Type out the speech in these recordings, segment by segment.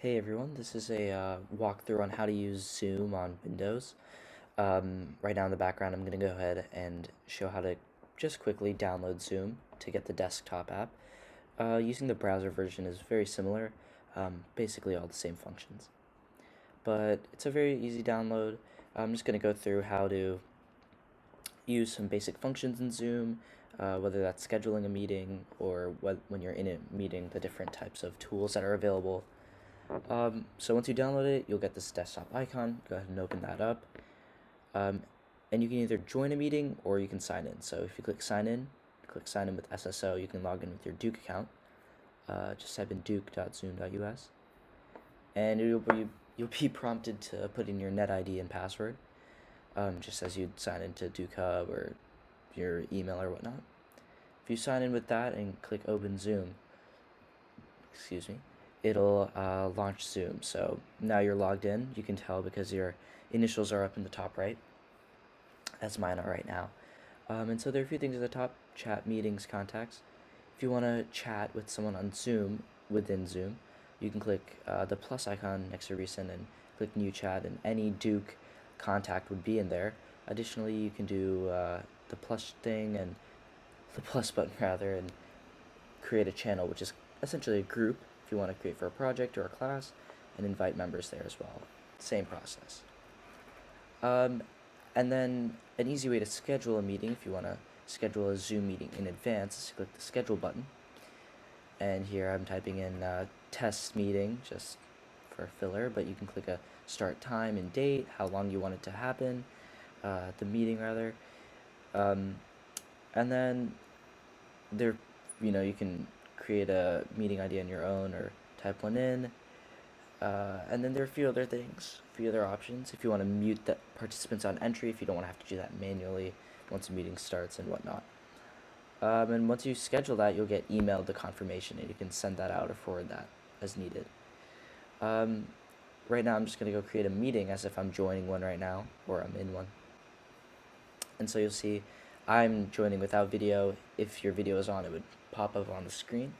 Hey everyone, this is a walkthrough on how to use Zoom on Windows. Right now in the background, I'm going to go ahead and show how to just quickly download Zoom to get the desktop app. Using the browser version is very similar, basically all the same functions. But it's a very easy download. I'm just going to go through how to use some basic functions in Zoom, whether that's scheduling a meeting or when you're in a meeting, the different types of tools that are available. So once you download it, you'll get this desktop icon. Go ahead and open that up. Um, and you can either join a meeting or you can sign in. So if you click sign in with SSO, you can log in with your Duke account. Just type in duke.zoom.us, and you'll be prompted to put in your NetID and password, just as you'd sign into Duke Hub or your email or whatnot. If you sign in with that and click Open Zoom, excuse me, it'll launch Zoom. So now you're logged in. You can tell because your initials are up in the top right, as mine are right now. And so there are a few things at the top: chat, meetings, contacts. If you want to chat with someone on Zoom within Zoom, you can click the plus icon next to recent and click new chat, and any Duke contact would be in there. Additionally, you can do the plus thing and the plus button rather, and create a channel, which is essentially a group if you want to create for a project or a class, and invite members there as well. Same process. Um, and then an easy way to schedule a meeting, if you want to schedule a Zoom meeting in advance, is to click the schedule button. And here I'm typing in test meeting just for filler, but you can click a start time and date, how long you want it to happen, the meeting rather. Um, and then there, you can create a meeting ID on your own or type one in. And then there are a few other things, a few other options. If you want to mute the participants on entry, if you don't want to have to do that manually once a meeting starts and whatnot. And once you schedule that, you'll get emailed the confirmation, and you can send that out or forward that as needed. Um, right now, I'm just going to go create a meeting as if I'm joining one right now, or I'm in one. And so you'll see I'm joining without video. If your video is on, it would pop up on the screen.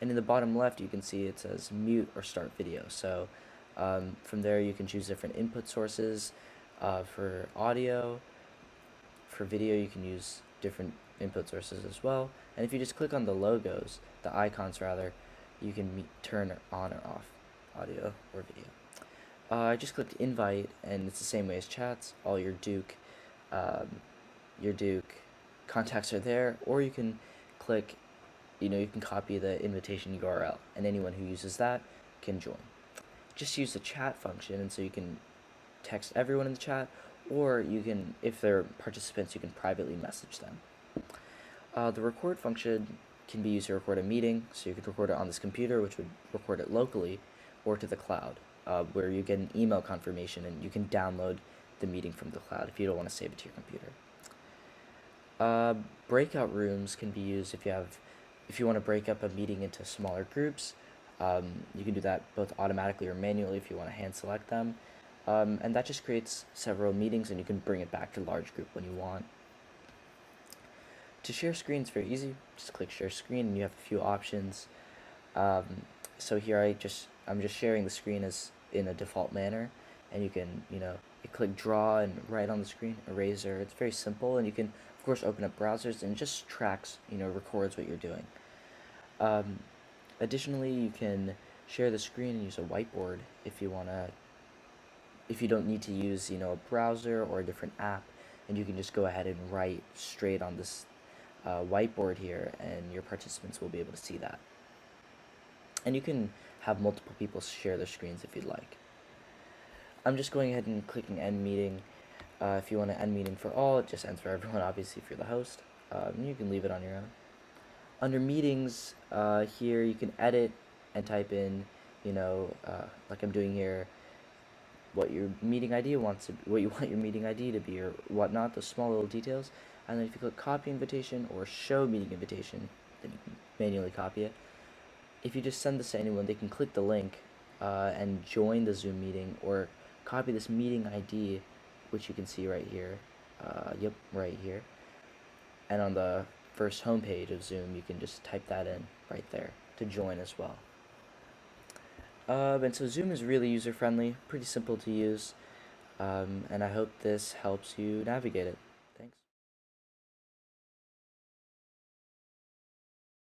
And in the bottom left, you can see it says mute or start video. So from there, you can choose different input sources. For audio, for video, you can use different input sources as well. And if you just click on the logos, the icons rather, you can turn on or off audio or video. I just clicked invite, and it's the same way as chats. All um, your Duke contacts are there, or you can click, you can copy the invitation URL, and anyone who uses that can join. Just use the chat function, and so you can text everyone in the chat, or you can, if they're participants, you can privately message them. The record function can be used to record a meeting, so you could record it on this computer, which would record it locally, or to the cloud, where you get an email confirmation and you can download the meeting from the cloud if you don't want to save it to your computer. Breakout rooms can be used if you want to break up a meeting into smaller groups. You can do that both automatically or manually if you want to hand select them. And that just creates several meetings, and you can bring it back to large group when you want. To share screen is very easy. Just click share screen and you have a few options. So here I'm just sharing the screen as in a default manner, and you can, you click draw and write on the screen, eraser. It's very simple, and you can of course open up browsers, and it just tracks, records what you're doing. Um, Additionally, you can share the screen and use a whiteboard if you don't need to use, a browser or a different app, and you can just go ahead and write straight on this whiteboard here, and your participants will be able to see that. And you can have multiple people share their screens if you'd like. I'm just going ahead and clicking end meeting. If you want to end meeting for all, it just ends for everyone, obviously, if you're the host. You can leave it on your own. Under meetings, here you can edit and type in, like I'm doing here, what your meeting ID what you want your meeting ID to be, or whatnot, those small little details. And then if you click copy invitation or show meeting invitation, then you can manually copy it. If you just send this to anyone, they can click the link and join the Zoom meeting, or copy this meeting ID, which you can see right here. Yep, right here. And on the first homepage of Zoom, you can just type that in right there to join as well. And so Zoom is really user friendly, pretty simple to use, and I hope this helps you navigate it.